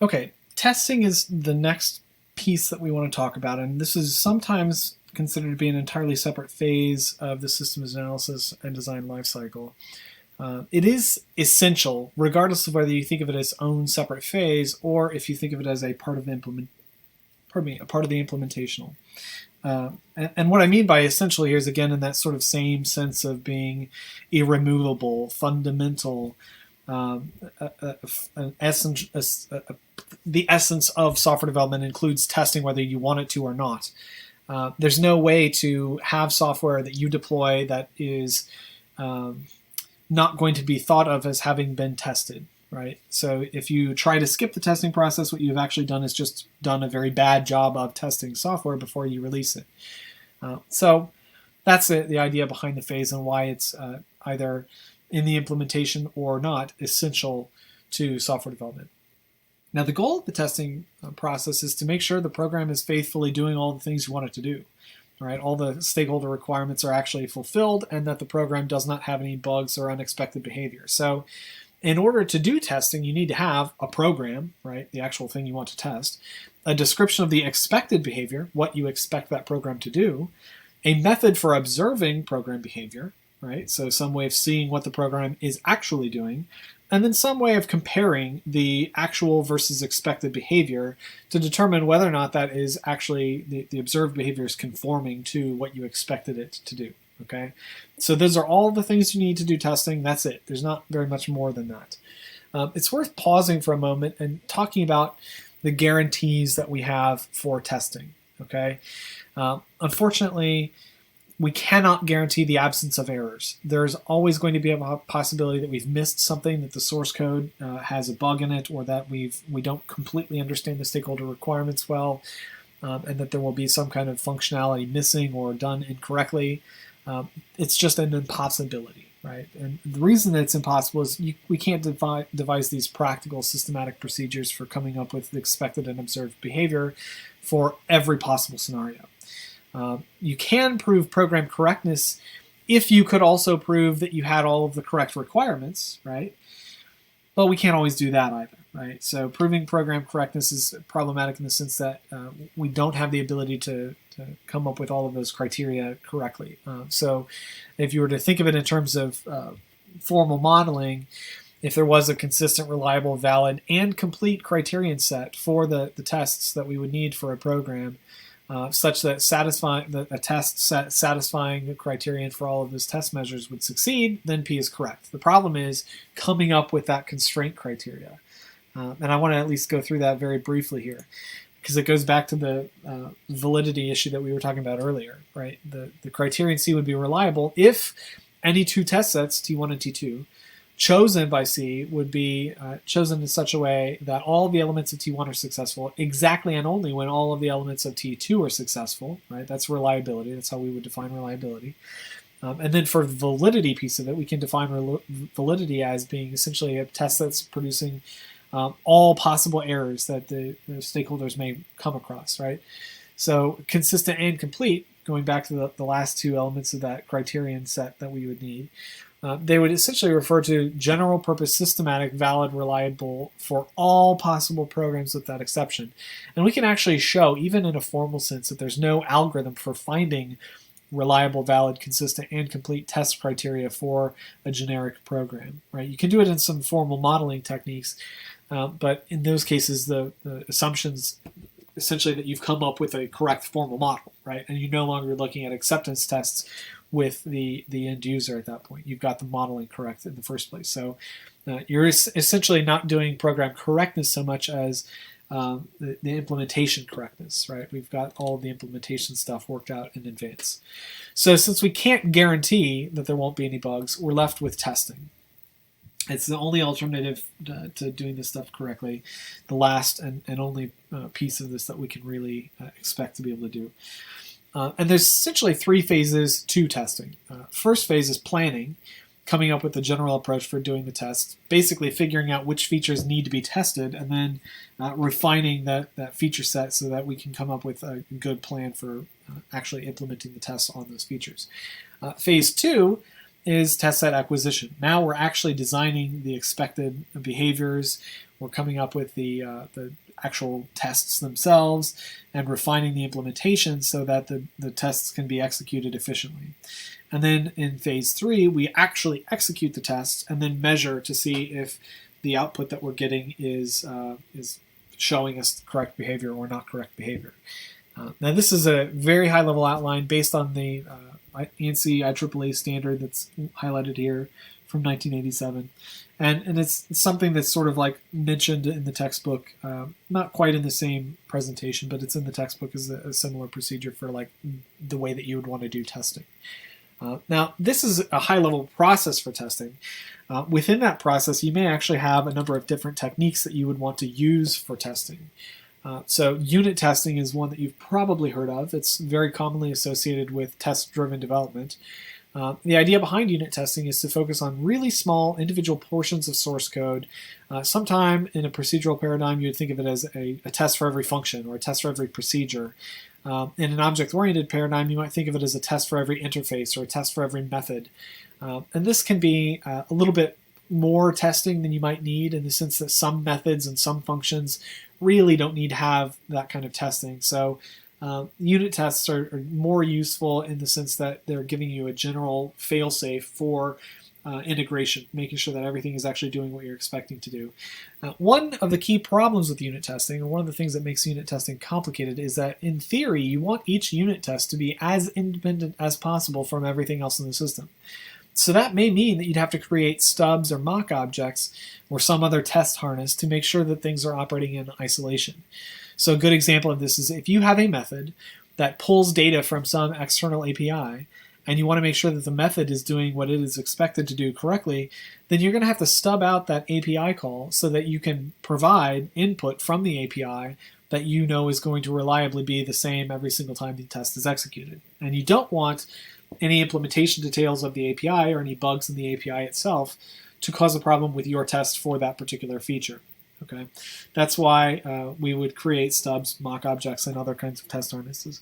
Okay, testing is the next piece that we want to talk about, and this is sometimes considered to be an entirely separate phase of the systems analysis and design lifecycle. It is essential, regardless of whether you think of it as its own separate phase or if you think of it as a part of the implementational. And what I mean by essential here is, again, in that sort of same sense of being irremovable, fundamental, the essence of software development includes testing whether you want it to or not. There's no way to have software that you deploy that is not going to be thought of as having been tested, right? So if you try to skip the testing process, what you've actually done is just done a very bad job of testing software before you release it. So that's the idea behind the phase and why it's either in the implementation or not essential to software development. Now, the goal of the testing process is to make sure the program is faithfully doing all the things you want it to do. Right? All the stakeholder requirements are actually fulfilled and that the program does not have any bugs or unexpected behavior. So in order to do testing, you need to have a program, right? The actual thing you want to test, a description of the expected behavior, what you expect that program to do, a method for observing program behavior, right? So some way of seeing what the program is actually doing, and then some way of comparing the actual versus expected behavior to determine whether or not that is actually the observed behavior is conforming to what you expected it to do. Okay, so those are all the things you need to do testing. That's it. There's not very much more than that. It's worth pausing for a moment and talking about the guarantees that we have for testing. Okay, unfortunately, we cannot guarantee the absence of errors. There's always going to be a possibility that we've missed something, that the source code has a bug in it, or that we don't completely understand the stakeholder requirements well, and that there will be some kind of functionality missing or done incorrectly. It's just an impossibility, right? And the reason that it's impossible is we can't devise these practical systematic procedures for coming up with the expected and observed behavior for every possible scenario. You can prove program correctness if you could also prove that you had all of the correct requirements, right? But we can't always do that either, right? So proving program correctness is problematic in the sense that we don't have the ability to come up with all of those criteria correctly. So if you were to think of it in terms of formal modeling, if there was a consistent, reliable, valid, and complete criterion set for the tests that we would need for a program, such that a test set satisfying the criterion for all of those test measures would succeed, then P is correct. The problem is coming up with that constraint criteria. And I want to at least go through that very briefly here, because it goes back to the validity issue that we were talking about earlier, right? The criterion C would be reliable if any two test sets, T1 and T2, chosen by C would be chosen in such a way that all the elements of T1 are successful exactly and only when all of the elements of T2 are successful, right? That's reliability. That's how we would define reliability. And then for the validity piece of it, we can define validity as being essentially a test that's producing all possible errors that the stakeholders may come across, right? So consistent and complete, going back to the last two elements of that criterion set that we would need, they would essentially refer to general purpose, systematic, valid, reliable for all possible programs with that exception. And we can actually show, even in a formal sense, that there's no algorithm for finding reliable, valid, consistent, and complete test criteria for a generic program, right? You can do it in some formal modeling techniques, but in those cases, the assumptions essentially that you've come up with a correct formal model, right? And you're no longer looking at acceptance tests with the end user at that point. You've got the modeling correct in the first place. So you're essentially not doing program correctness so much as the implementation correctness, right? We've got all of the implementation stuff worked out in advance. So since we can't guarantee that there won't be any bugs, we're left with testing. It's the only alternative to doing this stuff correctly, the last and only piece of this that we can really expect to be able to do. And there's essentially three phases to testing. First phase is planning, coming up with a general approach for doing the tests, basically figuring out which features need to be tested, and then refining that feature set so that we can come up with a good plan for actually implementing the tests on those features. Phase two is test set acquisition. Now we're actually designing the expected behaviors. We're coming up with the actual tests themselves and refining the implementation so that the tests can be executed efficiently. And then in phase 3, we actually execute the tests and then measure to see if the output that we're getting is showing us correct behavior or not correct behavior. Now, this is a very high-level outline based on the ANSI IEEE standard that's highlighted here from 1987. And it's something that's sort of like mentioned in the textbook, not quite in the same presentation, but it's in the textbook as a similar procedure for like the way that you would want to do testing. Now, this is a high-level process for testing. Within that process, you may actually have a number of different techniques that you would want to use for testing. So unit testing is one that you've probably heard of. It's very commonly associated with test-driven development. The idea behind unit testing is to focus on really small individual portions of source code. Sometime in a procedural paradigm, you would think of it as a test for every function or a test for every procedure. In an object-oriented paradigm, you might think of it as a test for every interface or a test for every method. And this can be a little bit more testing than you might need in the sense that some methods and some functions really don't need to have that kind of testing. So unit tests are more useful in the sense that they're giving you a general fail-safe for integration, making sure that everything is actually doing what you're expecting to do. One of the key problems with unit testing, and one of the things that makes unit testing complicated, is that in theory, you want each unit test to be as independent as possible from everything else in the system. So that may mean that you'd have to create stubs or mock objects or some other test harness to make sure that things are operating in isolation. So a good example of this is if you have a method that pulls data from some external API and you want to make sure that the method is doing what it is expected to do correctly, then you're going to have to stub out that API call so that you can provide input from the API that you know is going to reliably be the same every single time the test is executed. And you don't want any implementation details of the API or any bugs in the API itself to cause a problem with your test for that particular feature. Okay, that's why we would create stubs, mock objects, and other kinds of test harnesses.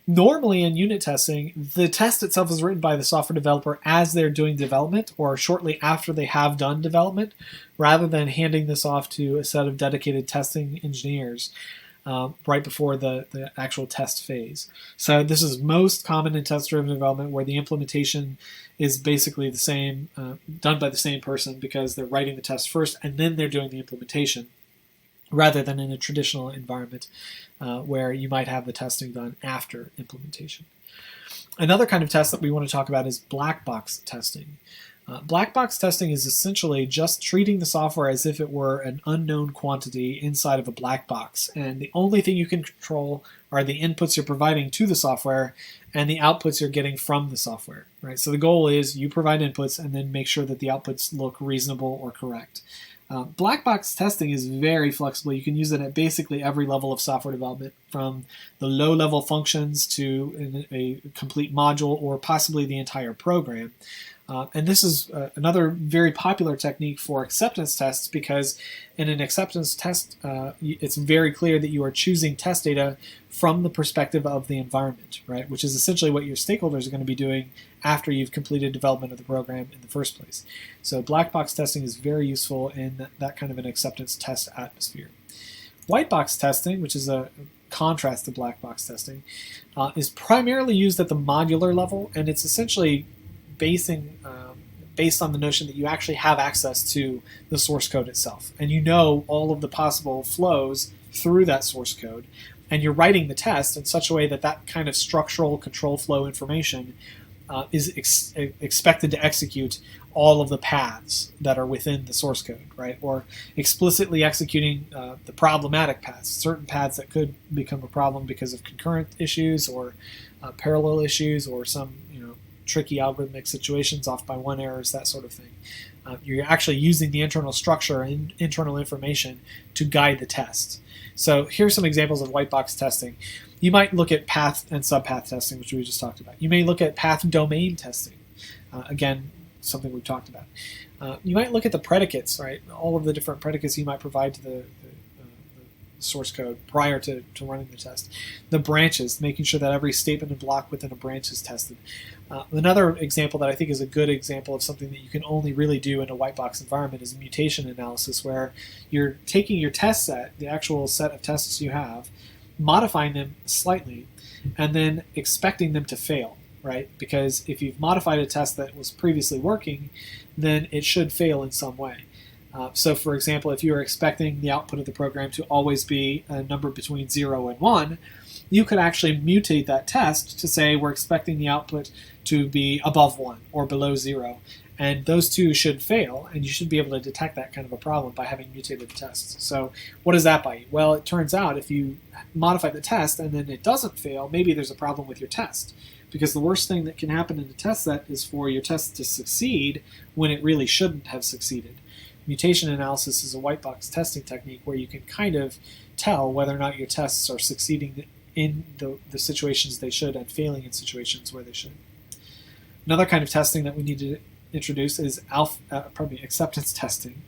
Normally in unit testing, the test itself is written by the software developer as they're doing development or shortly after they have done development, rather than handing this off to a set of dedicated testing engineers right before the actual test phase. So this is most common in test-driven development where the implementation is basically the same, done by the same person because they're writing the test first and then they're doing the implementation, rather than in a traditional environment where you might have the testing done after implementation. Another kind of test that we want to talk about is black box testing. Black box testing is essentially just treating the software as if it were an unknown quantity inside of a black box, and the only thing you can control are the inputs you're providing to the software and the outputs you're getting from the software. Right? So the goal is you provide inputs and then make sure that the outputs look reasonable or correct. Black box testing is very flexible. You can use it at basically every level of software development, from the low-level functions to a complete module or possibly the entire program. And this is another very popular technique for acceptance tests, because in an acceptance test, it's very clear that you are choosing test data from the perspective of the environment, right? Which is essentially what your stakeholders are going to be doing after you've completed development of the program in the first place. So black box testing is very useful in that kind of an acceptance test atmosphere. White box testing, which is a contrast to black box testing, is primarily used at the modular level, and it's essentially based on the notion that you actually have access to the source code itself, and you know all of the possible flows through that source code, and you're writing the test in such a way that that kind of structural control flow information is expected to execute all of the paths that are within the source code, right? Or explicitly executing the problematic paths, certain paths that could become a problem because of concurrent issues or parallel issues or some tricky algorithmic situations off by one errors, that sort of thing. You're actually using the internal structure and internal information to guide the test. So here's some examples of white box testing. You might look at path and subpath testing, which we just talked about. You may look at path domain testing. Again, something we've talked about. You might look at the predicates, right? All of the different predicates you might provide to the source code prior to running the test. The branches, making sure that every statement and block within a branch is tested. Another example that I think is a good example of something that you can only really do in a white box environment is mutation analysis, where you're taking your test set, the actual set of tests you have, modifying them slightly, and then expecting them to fail, right? Because if you've modified a test that was previously working, then it should fail in some way. So for example, if you are expecting the output of the program to always be a number between 0 and 1, you could actually mutate that test to say we're expecting the output to be above 1 or below 0. And those two should fail, and you should be able to detect that kind of a problem by having mutated the tests. So what does that buy you? Well, it turns out if you modify the test and then it doesn't fail, maybe there's a problem with your test. Because the worst thing that can happen in a test set is for your test to succeed when it really shouldn't have succeeded. Mutation analysis is a white box testing technique where you can kind of tell whether or not your tests are succeeding in the situations they should and failing in situations where they should. Another kind of testing that we need to introduce is acceptance testing.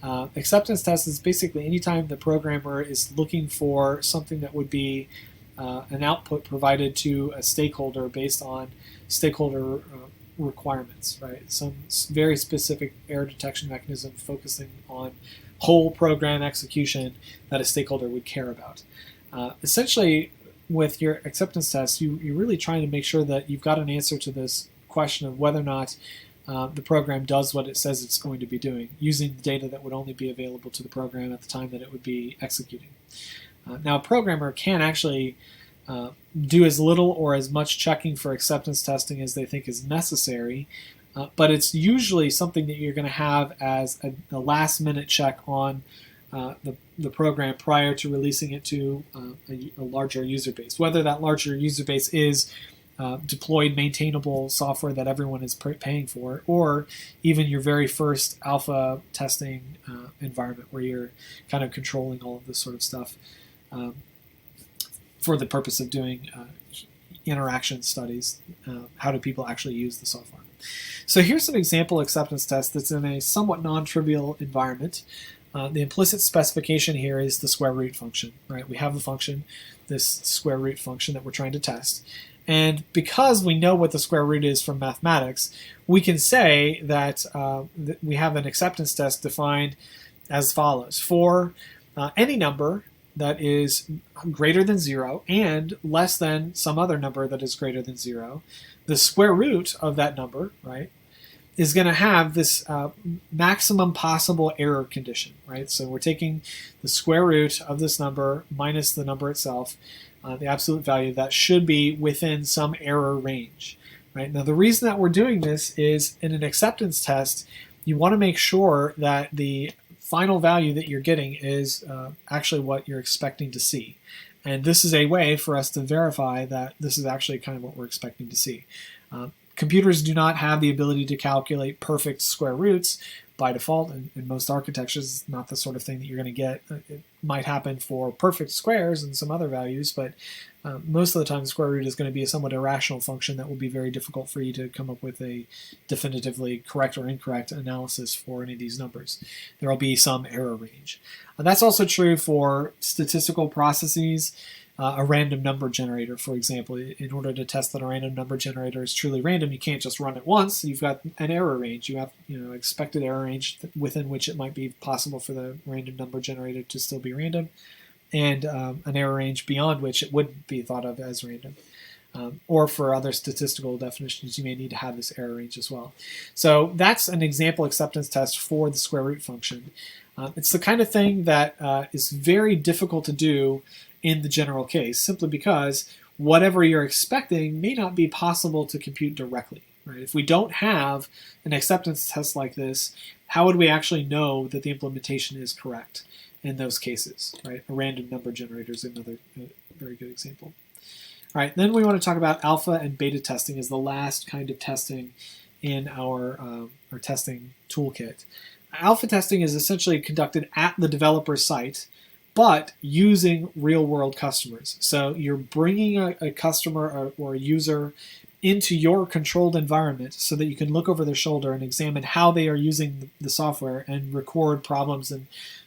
Acceptance test is basically anytime the programmer is looking for something that would be an output provided to a stakeholder based on stakeholder requirements, right? Some very specific error detection mechanism focusing on whole program execution that a stakeholder would care about. Essentially, with your acceptance test, you're really trying to make sure that you've got an answer to this question of whether or not the program does what it says it's going to be doing, using the data that would only be available to the program at the time that it would be executing. Now, a programmer can actually do as little or as much checking for acceptance testing as they think is necessary, but it's usually something that you're going to have as a last-minute check on the program prior to releasing it to a larger user base. Whether that larger user base is deployed, maintainable software that everyone is paying for, or even your very first alpha testing environment where you're kind of controlling all of this sort of stuff for the purpose of doing interaction studies. How do people actually use the software? So here's an example acceptance test that's in a somewhat non-trivial environment. The implicit specification here is the square root function, right? We have a function, this square root function that we're trying to test. And because we know what the square root is from mathematics, we can say that we have an acceptance test defined as follows. For any number that is greater than 0 and less than some other number that is greater than 0, the square root of that number, right, is going to have this maximum possible error condition, right? So we're taking the square root of this number minus the number itself, the absolute value that should be within some error range, right? Now, the reason that we're doing this is in an acceptance test, you want to make sure that the final value that you're getting is actually what you're expecting to see. And this is a way for us to verify that this is actually kind of what we're expecting to see. Computers do not have the ability to calculate perfect square roots by default. In most architectures, it's not the sort of thing that you're going to get. It might happen for perfect squares and some other values, but most of the time the square root is going to be a somewhat irrational function that will be very difficult for you to come up with a definitively correct or incorrect analysis for any of these numbers. There will be some error range. That's also true for statistical processes. A random number generator, for example. In order to test that a random number generator is truly random, you can't just run it once. You've got an error range. You have expected error range within which it might be possible for the random number generator to still be random, and an error range beyond which it wouldn't be thought of as random. Or for other statistical definitions, you may need to have this error range as well. So that's an example acceptance test for the square root function. It's the kind of thing that is very difficult to do in the general case, simply because whatever you're expecting may not be possible to compute directly. Right? If we don't have an acceptance test like this, how would we actually know that the implementation is correct in those cases? Right? A random number generator is another very good example. All right, then we want to talk about alpha and beta testing as the last kind of testing in our testing toolkit. Alpha testing is essentially conducted at the developer site, but using real-world customers. So you're bringing a customer or a user into your controlled environment so that you can look over their shoulder and examine how they are using the software and record problems and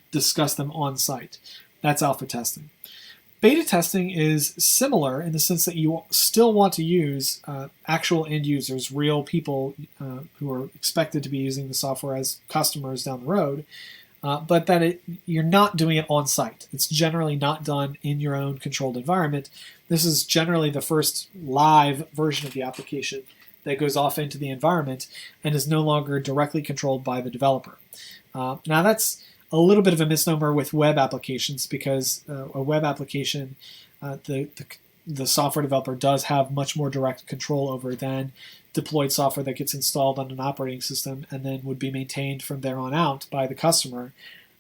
discuss them on site. That's alpha testing. Beta testing is similar in the sense that you still want to use actual end users, real people who are expected to be using the software as customers down the road, but that you're not doing it on site. It's generally not done in your own controlled environment. This is generally the first live version of the application that goes off into the environment and is no longer directly controlled by the developer. Now that's a little bit of a misnomer with web applications, because a web application, the software developer does have much more direct control over than deployed software that gets installed on an operating system and then would be maintained from there on out by the customer.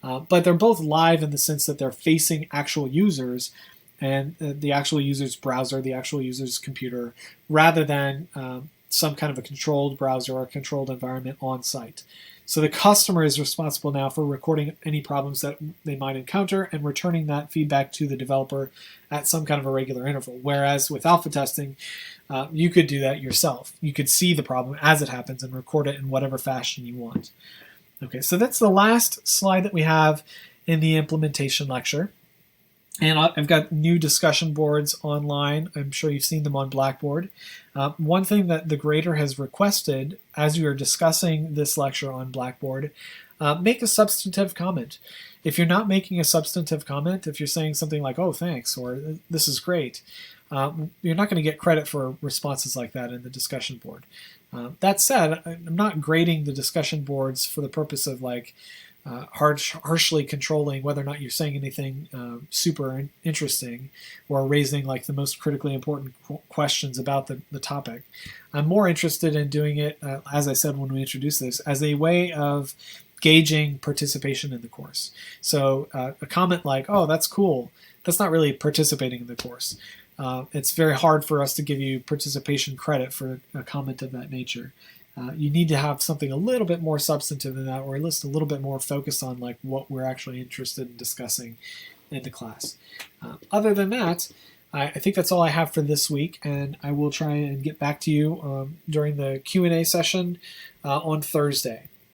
But they're both live in the sense that they're facing actual users and the actual user's browser, the actual user's computer, rather than some kind of a controlled browser or a controlled environment on site. So the customer is responsible now for recording any problems that they might encounter and returning that feedback to the developer at some kind of a regular interval. Whereas with alpha testing, you could do that yourself. You could see the problem as it happens and record it in whatever fashion you want. Okay, so that's the last slide that we have in the implementation lecture. And I've got new discussion boards online. I'm sure you've seen them on Blackboard. One thing that the grader has requested as you are discussing this lecture on Blackboard, make a substantive comment. If you're not making a substantive comment, if you're saying something like, oh, thanks, or this is great, you're not going to get credit for responses like that in the discussion board. That said, I'm not grading the discussion boards for the purpose of harshly controlling whether or not you're saying anything super interesting or raising like the most critically important questions about the topic. I'm more interested in doing it, as I said when we introduced this, as a way of gauging participation in the course. So a comment like, oh, that's cool, that's not really participating in the course. It's very hard for us to give you participation credit for a comment of that nature. You need to have something a little bit more substantive than that, or at least a little bit more focused on like what we're actually interested in discussing in the class. Other than that, I think that's all I have for this week, and I will try and get back to you during the Q&A session on Thursday.